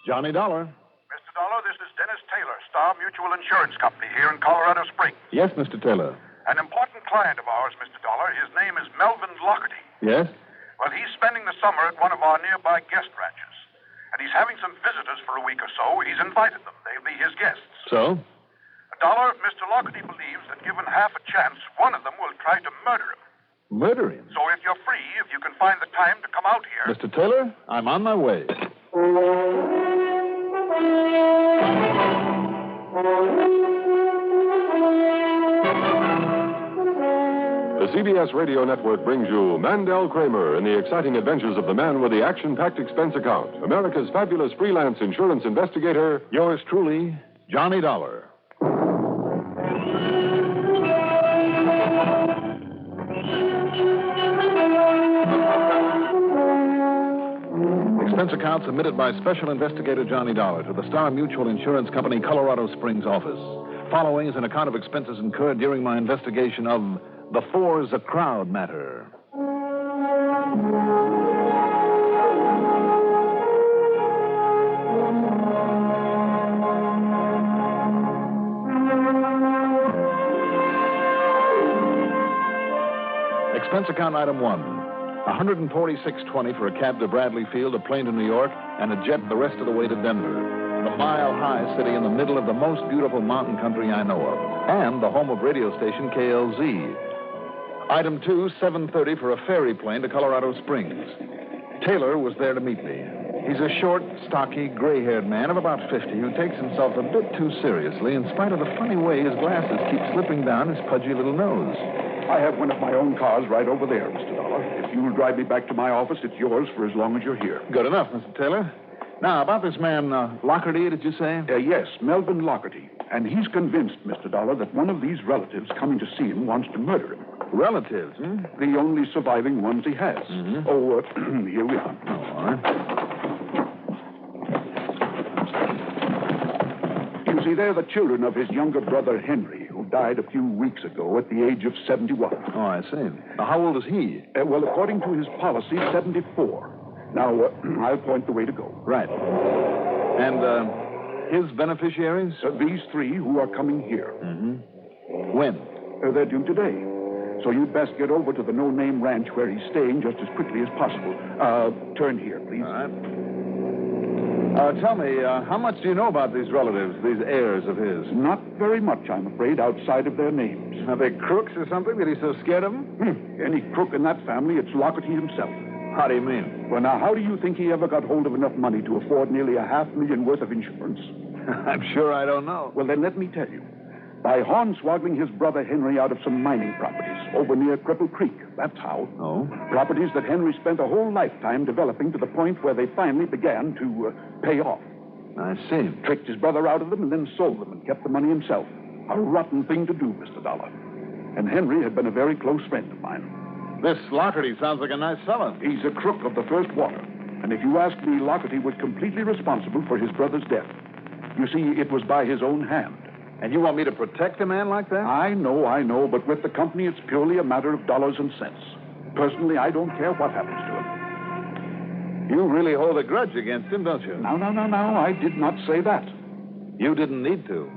Johnny Dollar. Mr. Dollar, this is Dennis Taylor, Star Mutual Insurance Company here in Colorado Springs. Yes, Mr. Taylor. An important client of ours, Mr. Dollar. His name is Melvin Lockerty. Yes? Well, he's spending the summer at one of our nearby guest ranches. And he's having some visitors for a week or so. He's invited them. They'll be his guests. So? Dollar, Mr. Lockerty believes that given half a chance, one of them will try to murder him. Murder him? So if you're free, if you can find the time to come out here... Mr. Taylor, I'm on my way. The CBS Radio Network brings you Mandel Kramer in the exciting adventures of the man with the action-packed expense account, America's fabulous freelance insurance investigator, Yours truly, Johnny Dollar. Expense account submitted by Special Investigator Johnny Dollar to the Star Mutual Insurance Company, Colorado Springs office. Following is an account of expenses incurred during my investigation of the Four's a Crowd matter. Expense account item 1. $146.20 for a cab to Bradley Field, a plane to New York, and a jet the rest of the way to Denver. The mile-high city in the middle of the most beautiful mountain country I know of, and the home of radio station KLZ. Item 2, $7.30 for a ferry plane to Colorado Springs. Taylor was there to meet me. He's a short, stocky, gray-haired man of about 50 who takes himself a bit too seriously in spite of the funny way his glasses keep slipping down his pudgy little nose. I have one of my own cars right over there, Mr. Dollar. If you'll drive me back to my office, it's yours for as long as you're here. Good enough, Mr. Taylor. Now, about this man, Lockerty, did you say? Yes, Melvin Lockerty. And he's convinced, Mr. Dollar, that one of these relatives coming to see him wants to murder him. Relatives, hmm? The only surviving ones he has. Mm-hmm. Oh, here we are. Oh, all right. You see, they're the children of his younger brother, Henry, who died a few weeks ago at the age of 71. Oh, I see. Now, how old is he? Well, according to his policy, 74. Now, I'll point the way to go. Right. And, his beneficiaries? These three who are coming here. Mm-hmm. When? They're due today. So you'd best get over to the no-name ranch where he's staying just as quickly as possible. Turn here, please. All right. Tell me, how much do you know about these relatives, these heirs of his? Not very much, I'm afraid, outside of their names. Are they crooks or something that he's so scared of them? Any crook in that family, it's Lockerty himself. How do you mean? Well, now, how do you think he ever got hold of enough money to afford nearly $500,000 worth of insurance? I'm sure I don't know. Well, then let me tell you. By hornswaggling his brother Henry out of some mining properties over near Cripple Creek. That's how. Oh? Properties that Henry spent a whole lifetime developing to the point where they finally began to pay off. I see. Tricked his brother out of them and then sold them and kept the money himself. A rotten thing to do, Mr. Dollar. And Henry had been a very close friend of mine. This Lockerty sounds like a nice fellow. He's a crook of the first water. And if you ask me, Lockerty was completely responsible for his brother's death. You see, it was by his own hand. And you want me to protect a man like that? I know, but with the company, it's purely a matter of dollars and cents. Personally, I don't care what happens to him. You really hold a grudge against him, don't you? No, I did not say that. You didn't need to.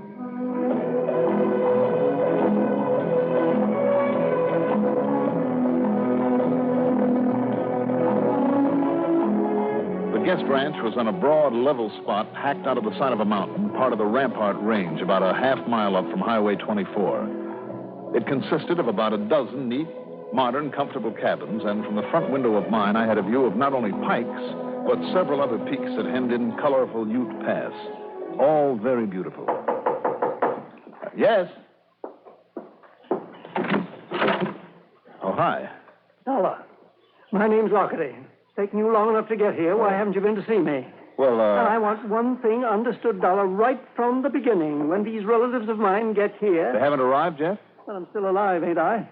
The guest ranch was on a broad, level spot hacked out of the side of a mountain, part of the Rampart Range, about a half-mile up from Highway 24. It consisted of about a dozen neat, modern, comfortable cabins, and from the front window of mine, I had a view of not only pikes, but several other peaks that hemmed in colorful Ute Pass. All very beautiful. Yes? Oh, hi. Dollar. My name's Lockerty. It's taken you long enough to get here. Why haven't you been to see me? Well, I want one thing understood, Dollar, right from the beginning. When these relatives of mine get here... They haven't arrived yet? Well, I'm still alive, ain't I?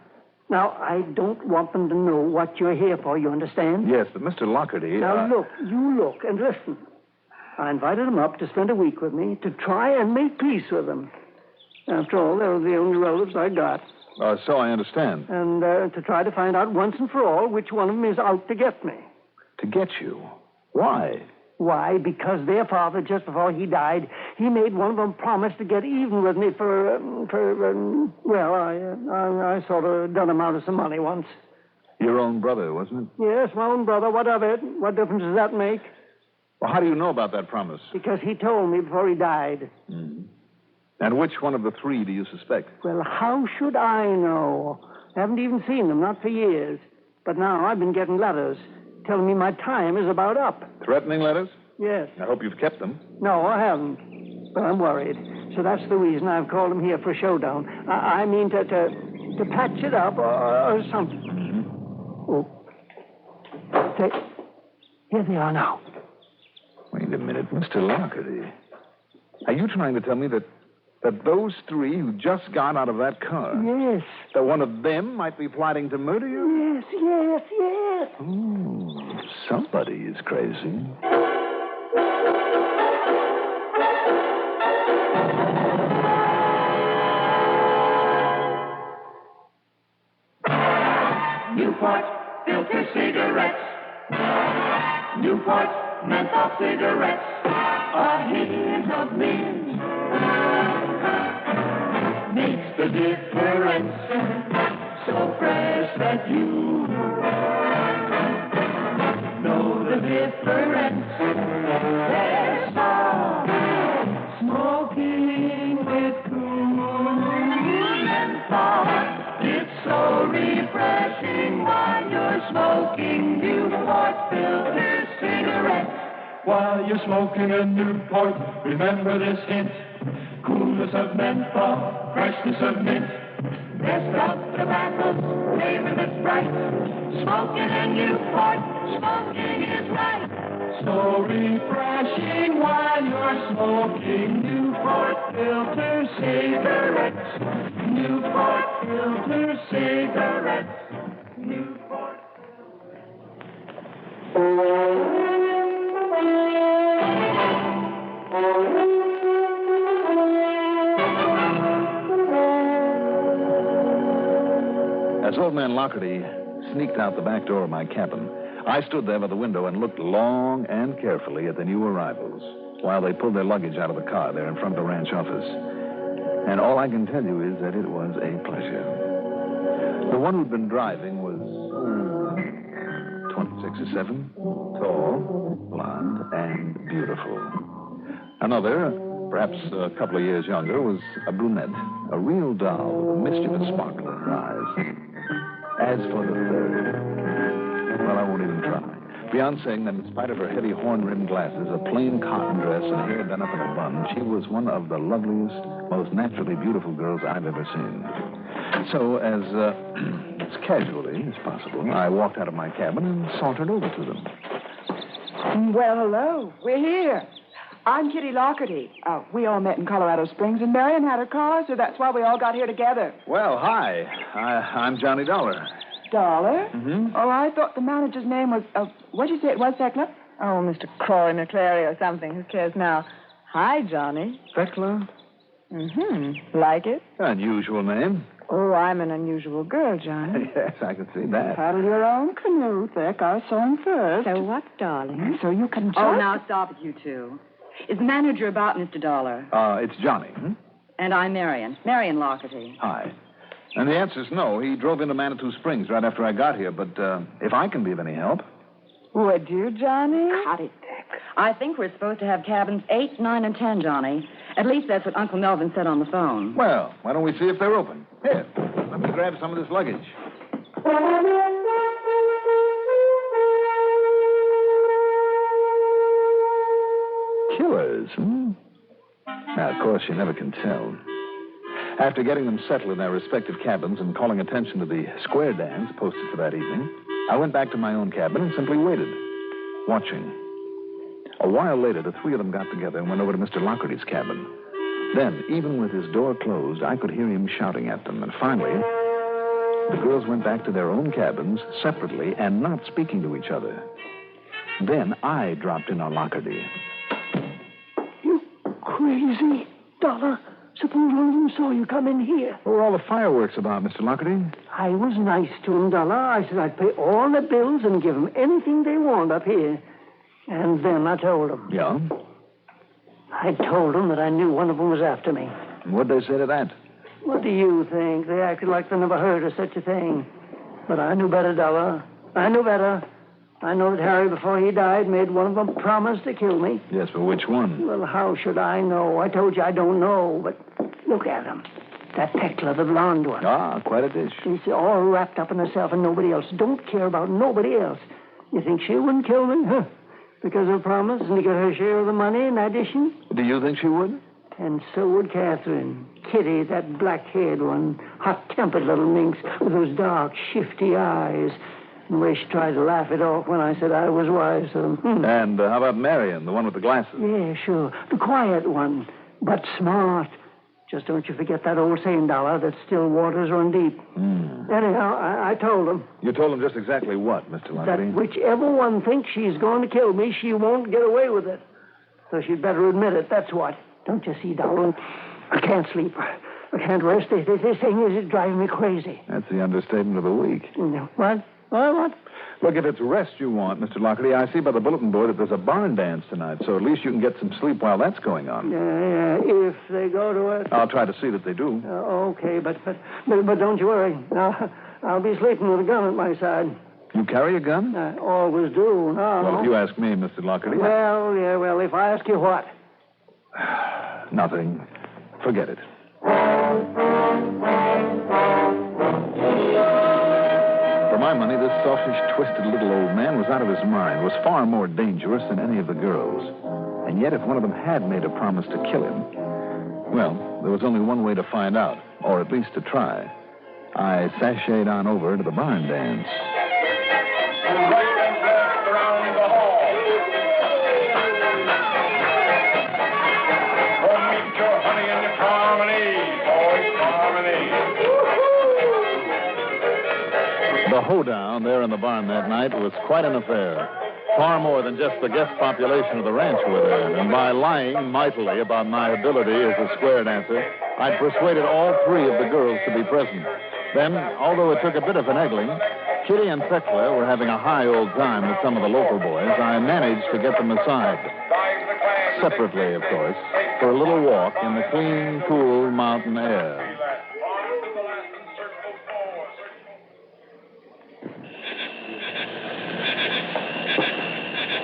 Now, I don't want them to know what you're here for, you understand? Yes, but Mr. Lockerty... Now, look and listen. I invited them up to spend a week with me to try and make peace with them. After all, they're the only relatives I got. So I understand. And to try to find out once and for all which one of them is out to get me. To get you? Why? Why? Because their father, just before he died, he made one of them promise to get even with me I sort of done him out of some money once. Your own brother, wasn't it? Yes, my own brother. What of it? What difference does that make? Well, how do you know about that promise? Because he told me before he died. Mm-hmm. And which one of the three do you suspect? Well, how should I know? I haven't even seen them, not for years. But now I've been getting letters telling me my time is about up. Threatening letters? Yes. I hope you've kept them. No, I haven't. But I'm worried. So that's the reason I've called him here for a showdown. I mean to patch it up or something. Mm-hmm. Oh. Here they are now. Wait a minute, Mr. Lockerty. Are you trying to tell me that those three who just got out of that car... Yes. That one of them might be plotting to murder you? Yes. Oh, somebody is crazy. Newport filter cigarettes. Newport menthol cigarettes. A hint of mint makes the difference. So fresh that you know the difference. There's soft smoking with cool menthol. It's so refreshing while you're smoking Newport filter cigarettes. While you're smoking a Newport, remember this hint. Coolness of menthol, freshness of mint. Best of tobacco, flavor that's bright. Smoking a Newport, smoking is right. So refreshing while you're smoking Newport filter cigarettes. Newport filter cigarettes. Newport. As old man Lockerty sneaked out the back door of my cabin, I stood there by the window and looked long and carefully at the new arrivals while they pulled their luggage out of the car there in front of the ranch office. And all I can tell you is that it was a pleasure. The one who'd been driving was 26 or 7, tall, blonde, and beautiful. Another, perhaps a couple of years younger, was a brunette, a real doll with a mischievous sparkle in her eyes. As for the third, well, I won't even try. Beyond saying that in spite of her heavy horn-rimmed glasses, a plain cotton dress, and hair done up in a bun, she was one of the loveliest, most naturally beautiful girls I've ever seen. So, as casually as possible, I walked out of my cabin and sauntered over to them. Well, hello. We're here. I'm Kitty Lockerty. We all met in Colorado Springs, and Marion had her car, so that's why we all got here together. Well, hi. I'm Johnny Dollar. Dollar? Mm-hmm. Oh, I thought the manager's name was, what'd you say it was, Thekla? Oh, Mr. Corey McClary or something. Who cares now? Hi, Johnny. Thekla? Mm-hmm. Like it? Unusual name. Oh, I'm an unusual girl, Johnny. Yes, I can see that. Paddle your own canoe, Thek. I saw him first. So what, darling? So you can Oh, now stop it, you two. Is the manager about, Mr. Dollar? It's Johnny. And I'm Marion. Marion Lockerty. Hi. And the answer's no. He drove into Manitou Springs right after I got here, but if I can be of any help... Would you, Johnny? Cut it, Thek. I think we're supposed to have cabins 8, 9, and 10, Johnny. At least that's what Uncle Melvin said on the phone. Well, why don't we see if they're open? Here, let me grab some of this luggage. Killers, Now, of course, you never can tell. After getting them settled in their respective cabins and calling attention to the square dance posted for that evening, I went back to my own cabin and simply waited, watching. A while later, the three of them got together and went over to Mr. Lockerty's cabin. Then, even with his door closed, I could hear him shouting at them. And finally, the girls went back to their own cabins separately and not speaking to each other. Then I dropped in on Lockerty. You crazy, Dollar. Suppose one of them saw you come in here. What were all the fireworks about, Mr. Lockerty? I was nice to him, Dollar. I said I'd pay all the bills and give them anything they want up here. And then I told them. Yeah? I told them that I knew one of them was after me. What'd they say to that? What do you think? They acted like they never heard of such a thing. But I knew better, Dollar. I knew better. I know that Harry, before he died, made one of them promise to kill me. Yes, but which one? Well, how should I know? I told you I don't know, but look at him. That Tekla, the blonde one. Ah, quite a dish. She's all wrapped up in herself and nobody else. Don't care about nobody else. You think she wouldn't kill me? Huh? Because of a promise and to get her share of the money in addition? Do you think she would? And so would Catherine. Kitty, that black-haired one. Hot-tempered little minx with those dark, shifty eyes. And the way she tried to laugh it off when I said I was wise to them. And how about Marion, the one with the glasses? Yeah, sure. The quiet one, but smart. Just don't you forget that old saying, Dollar, that still waters run deep. Anyhow, I told them. You told them just exactly what, Mr. Lockery? That whichever one thinks she's going to kill me, she won't get away with it. So she'd better admit it, that's what. Don't you see, Dollar? I can't sleep. I can't rest. This thing is driving me crazy. That's the understatement of the week. What? What? Look, if it's rest you want, Mr. Lockery, I see by the bulletin board that there's a barn dance tonight, so at least you can get some sleep while that's going on. Yeah, if they go to it. I'll try to see that they do. Okay, but don't you worry. I'll be sleeping with a gun at my side. You carry a gun? I always do. No. Well, if you ask me, Mr. Lockery. Well, if I ask you what? Nothing. Forget it. For my money, this selfish, twisted little old man was out of his mind, was far more dangerous than any of the girls. And yet, if one of them had made a promise to kill him, well, there was only one way to find out, or at least to try. I sashayed on over to the barn dance. Right and left around the hall. Go meet your honey in the harmony, boys, harmony. The hoedown there in the barn that night was quite an affair. Far more than just the guest population of the ranch were there. And by lying mightily about my ability as a square dancer, I'd persuaded all three of the girls to be present. Then, although it took a bit of finagling, Kitty and Tekla were having a high old time with some of the local boys. I managed to get them aside. Separately, of course, for a little walk in the clean, cool mountain air.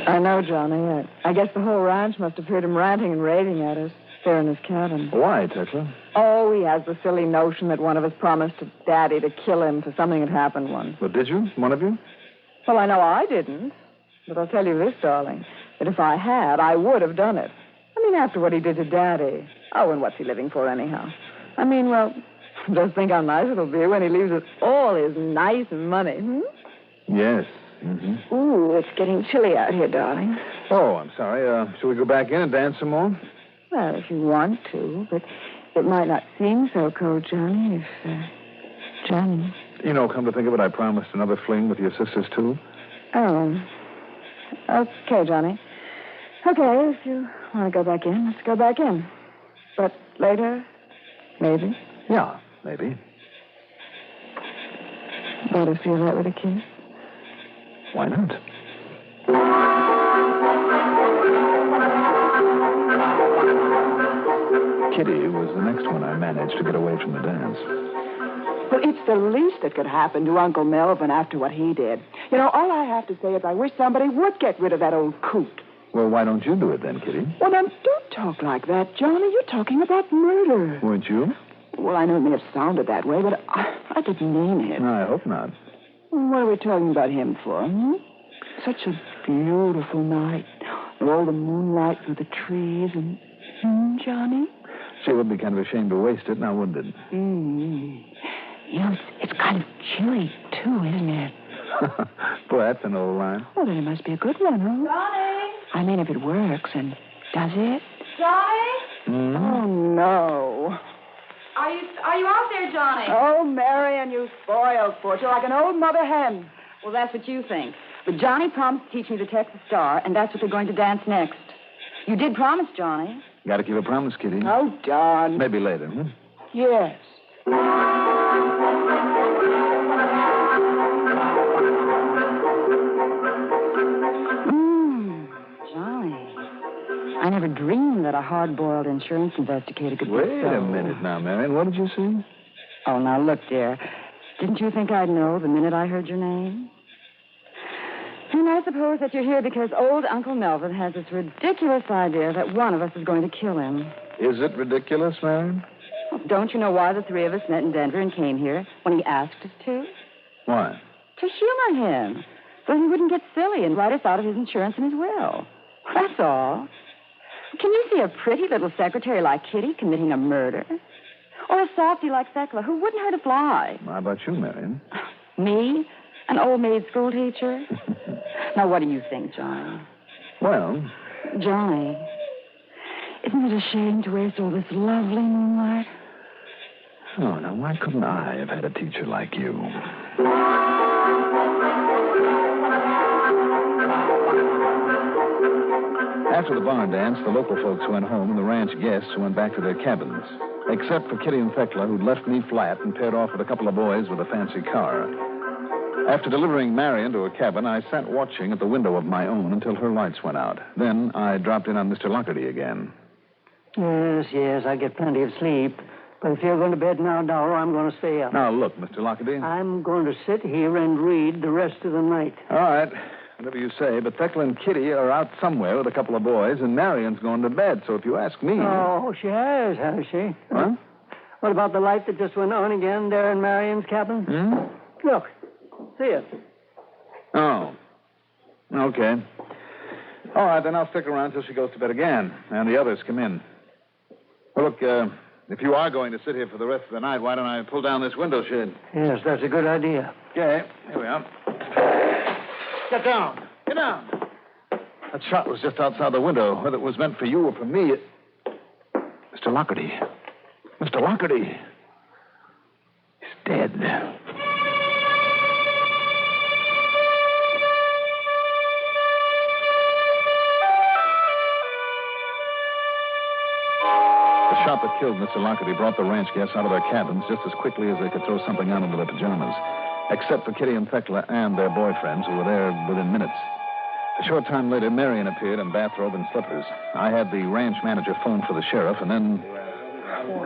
I know, Johnny. I guess the whole ranch must have heard him ranting and raving at us there in his cabin. Why, Tekla? Oh, he has the silly notion that one of us promised to Daddy to kill him for something that happened once. But did you? One of you? Well, I know I didn't. But I'll tell you this, darling, that if I had, I would have done it. I mean, after what he did to Daddy. Oh, and what's he living for, anyhow? I mean, well, just think how nice it'll be when he leaves us all his nice money, Yes. Mm-hmm. Ooh, it's getting chilly out here, darling. Oh, I'm sorry. Shall we go back in and dance some more? Well, if you want to, but it might not seem so cold, Johnny, if, Johnny... You know, come to think of it, I promised another fling with your sisters, too. Oh. Okay, Johnny. Okay, if you want to go back in, let's go back in. But later, maybe? Yeah, maybe. Want to feel that with a kiss? Why not? Kitty was the next one I managed to get away from the dance. Well, it's the least that could happen to Uncle Melvin after what he did. You know, all I have to say is I wish somebody would get rid of that old coot. Well, why don't you do it then, Kitty? Well, now, don't talk like that, Johnny. You're talking about murder. Weren't you? Well, I know it may have sounded that way, but I didn't mean it. No, I hope not. What are we talking about him for, Such a beautiful night. All the moonlight through the trees and... Johnny? She would be kind of ashamed to waste it, now wouldn't it? You know, it's kind of chilly, too, isn't it? Boy, that's an old line. Well, then it must be a good one, huh? Johnny? I mean, if it works, and does it? Johnny? Oh, no. Are you out there, Johnny? Oh, Marion, you spoiled sport. You're like an old mother hen. Well, that's what you think. But Johnny promised to teach me the Texas Star, and that's what they're going to dance next. You did promise, Johnny. Got to keep a promise, Kitty. Oh, darn. Maybe later, Yes. I never dreamed that a hard-boiled insurance investigator could be Wait so... a minute now, Marion. What did you see? Oh, now, look, dear. Didn't you think I'd know the minute I heard your name? And I suppose that you're here because old Uncle Melvin has this ridiculous idea that one of us is going to kill him. Is it ridiculous, Marion? Well, don't you know why the three of us met in Denver and came here when he asked us to? Why? To humor him, so he wouldn't get silly and write us out of his insurance and his will. That's all. Can you see a pretty little secretary like Kitty committing a murder? Or a softy like Thecla who wouldn't hurt a fly? How about you, Marion? Me? An old maid school teacher? Now, what do you think, Johnny? Well... Johnny, isn't it a shame to waste all this lovely moonlight? Oh, now, why couldn't I have had a teacher like you? After the barn dance, the local folks went home and the ranch guests went back to their cabins. Except for Kitty and Thecla, who'd left me flat and paired off with a couple of boys with a fancy car. After delivering Marion to a cabin, I sat watching at the window of my own until her lights went out. Then I dropped in on Mr. Lockerty again. Yes, I get plenty of sleep. But if you're going to bed now, Dollar, I'm going to stay up. Now, look, Mr. Lockerty. I'm going to sit here and read the rest of the night. All right. Whatever you say, but Thecla and Kitty are out somewhere with a couple of boys, and Marion's going to bed, so if you ask me... Oh, she has she? Huh? What about the light that just went on again there in Marion's cabin? Look. See it. Oh. Okay. All right, then I'll stick around till she goes to bed again, and the others come in. Well, look, if you are going to sit here for the rest of the night, why don't I pull down this window shade? Yes, that's a good idea. Okay, here we are. Get down. Get down. That shot was just outside the window. Whether it was meant for you or for me, Mr. Lockerty. Mr. Lockerty. He's dead. The shot that killed Mr. Lockerty brought the ranch guests out of their cabins just as quickly as they could throw something on into their pajamas. Except for Kitty and Thecla and their boyfriends, who were there within minutes. A short time later, Marion appeared in bathrobe and slippers. I had the ranch manager phone for the sheriff, and then...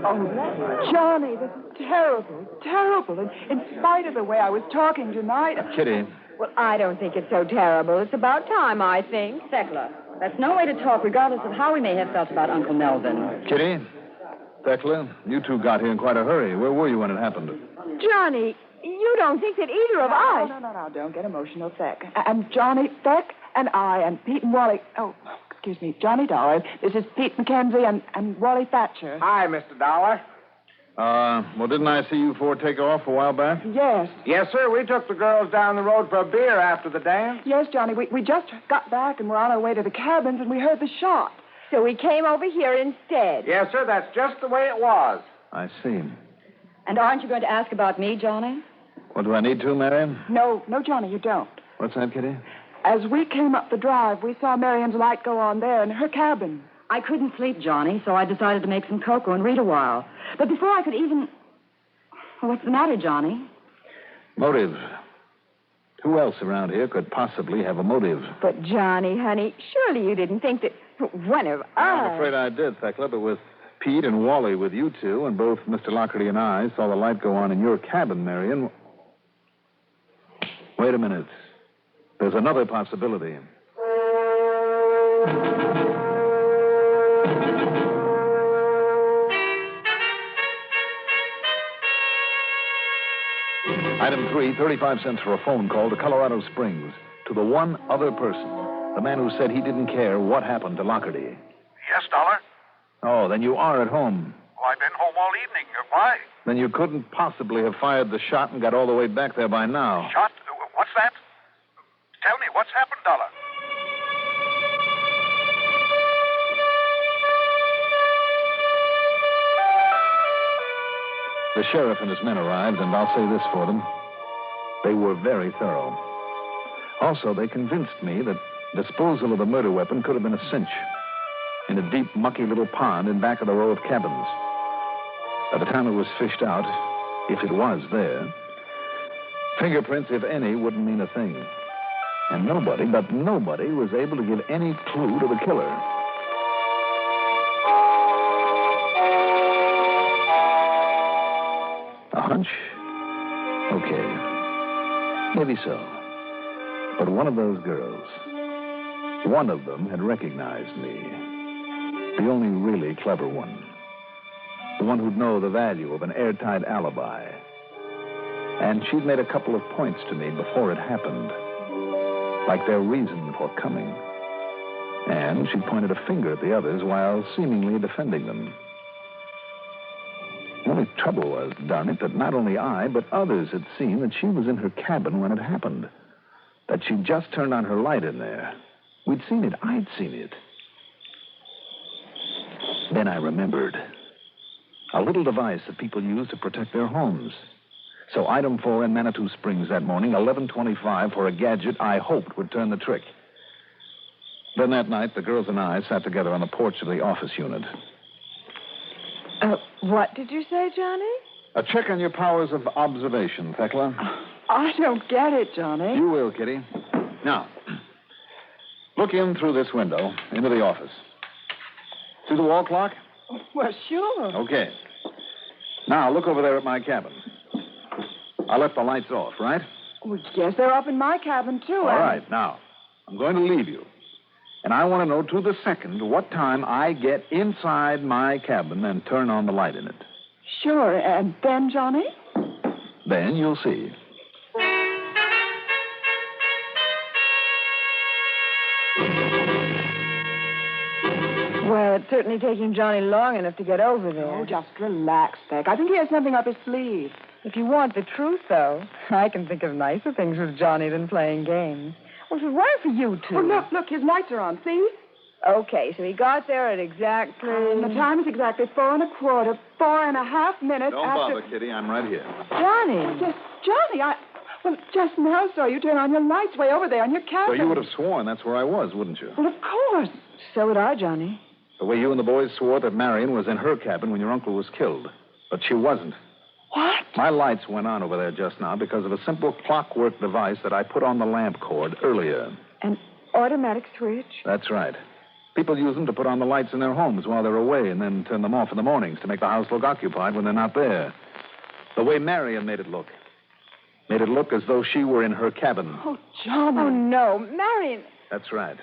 Oh, Johnny, this is terrible, terrible. In spite of the way I was talking tonight... Kitty. Well, I don't think it's so terrible. It's about time, I think. Thecla, that's no way to talk, regardless of how we may have felt about Uncle Melvin. Kitty, Thecla, you two got here in quite a hurry. Where were you when it happened? Johnny... You don't think that either of us... No, don't get emotional, Thec. And Johnny, Thec, and I, and Pete and Wally... Oh, excuse me, Johnny Dollar. This is Pete McKenzie and Wally Thatcher. Hi, Mr. Dollar. Well, didn't I see you four take off a while back? Yes. Yes, sir. We took the girls down the road for a beer after the dance. Yes, Johnny. We just got back and we're on our way to the cabins and we heard the shot. So we came over here instead. Yes, sir. That's just the way it was. I see. And aren't you going to ask about me, Johnny? What, do I need to, Marion? No, Johnny, you don't. What's that, Kitty? As we came up the drive, we saw Marion's light go on there in her cabin. I couldn't sleep, Johnny, so I decided to make some cocoa and read a while. But before I could even... What's the matter, Johnny? Motive. Who else around here could possibly have a motive? But, Johnny, honey, surely you didn't think that one of us... I'm afraid I did, Thecla, but with Pete and Wally with you two, and both Mr. Lockerty and I saw the light go on in your cabin, Marion... Wait a minute. There's another possibility. Item 3, 35 cents for a phone call to Colorado Springs. To the one other person. The man who said he didn't care what happened to Lockerty. Yes, Dollar? Oh, then you are at home. Oh, I've been home all evening. Why? Then you couldn't possibly have fired the shot and got all the way back there by now. Shot? What's that? Tell me, what's happened, Dollar? The sheriff and his men arrived, and I'll say this for them. They were very thorough. Also, they convinced me that disposal of the murder weapon could have been a cinch in a deep, mucky little pond in back of the row of cabins. By the time it was fished out, if it was there, fingerprints, if any, wouldn't mean a thing. And nobody was able to give any clue to the killer. hunch? Okay. Maybe so. But one of those girls, one of them had recognized me. The only really clever one. The one who'd know the value of an airtight alibi. And she'd made a couple of points to me before it happened. Like their reason for coming. And she pointed a finger at the others while seemingly defending them. The only trouble was, darn it, that not only I, but others had seen that she was in her cabin when it happened. That she'd just turned on her light in there. We'd seen it. I'd seen it. Then I remembered. A little device that people use to protect their homes. So item 4 in Manitou Springs that morning, 11:25, for a gadget I hoped would turn the trick. Then that night, the girls and I sat together on the porch of the office unit. What did you say, Johnny? A check on your powers of observation, Thecla. I don't get it, Johnny. You will, Kitty. Now, look in through this window into the office. See the wall clock? Well, sure. Okay. Now, look over there at my cabin. I left the lights off, right? Well, yes, they're up in my cabin, too. All right. Now, I'm going to leave you. And I want to know to the second what time I get inside my cabin and turn on the light in it. Sure. And then, Johnny? Then you'll see. Well, it's certainly taking Johnny long enough to get over there. Oh, just relax, Beck. I think he has something up his sleeve. If you want the truth, though, I can think of nicer things with Johnny than playing games. Well, it was right for you two. Oh, look, his lights are on, see? Okay, so he got there at exactly... And the time is exactly 4 1/4, 4.5 minutes Don't after... bother, Kitty. I'm right here. Johnny! Just, Johnny, Well, just now saw you turn on your lights way over there on your cabin. So you would have sworn that's where I was, wouldn't you? Well, of course. So would I, Johnny. The way you and the boys swore that Marion was in her cabin when your uncle was killed. But she wasn't. What? My lights went on over there just now because of a simple clockwork device that I put on the lamp cord earlier. An automatic switch? That's right. People use them to put on the lights in their homes while they're away and then turn them off in the mornings to make the house look occupied when they're not there. The way Marion made it look. Made it look as though she were in her cabin. Oh, Johnny. Oh, no. Marion. That's right.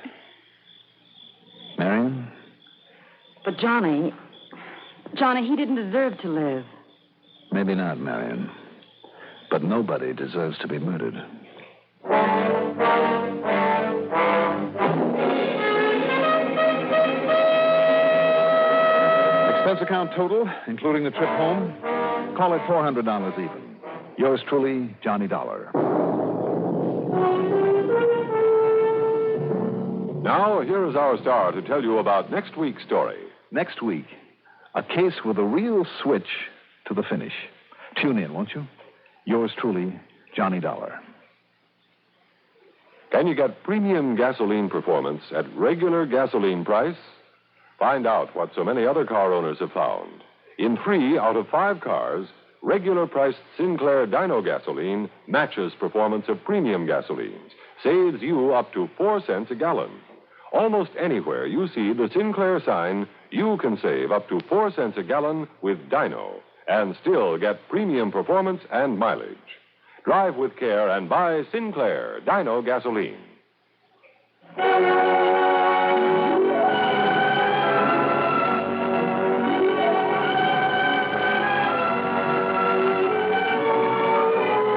Marion? But Johnny, he didn't deserve to live. Maybe not, Marion. But nobody deserves to be murdered. Expense account total, including the trip home, call it $400 even. Yours truly, Johnny Dollar. Now, here is our star to tell you about next week's story. Next week, a case with a real switch to the finish. Tune in, won't you? Yours truly, Johnny Dollar. Can you get premium gasoline performance at regular gasoline price? Find out what so many other car owners have found. In 3 out of 5 cars, regular priced Sinclair Dyno gasoline matches performance of premium gasolines, saves you up to 4 cents a gallon. Almost anywhere you see the Sinclair sign, you can save up to 4 cents a gallon with Dyno and still get premium performance and mileage. Drive with care and buy Sinclair Dyno gasoline.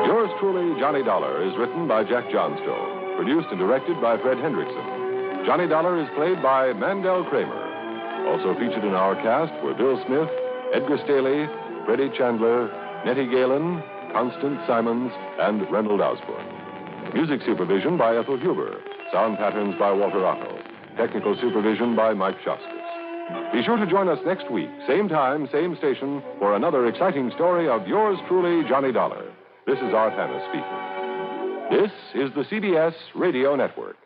Yours truly, Johnny Dollar, is written by Jack Johnstone, produced and directed by Fred Hendrickson. Johnny Dollar is played by Mandel Kramer. Also featured in our cast were Bill Smith, Edgar Staley, Freddie Chandler, Nettie Galen, Constance Simons, and Reynold Osborne. Music supervision by Ethel Huber. Sound patterns by Walter Otto. Technical supervision by Mike Shoskus. Be sure to join us next week, same time, same station, for another exciting story of yours truly, Johnny Dollar. This is Art Hanna speaking. This is the CBS Radio Network.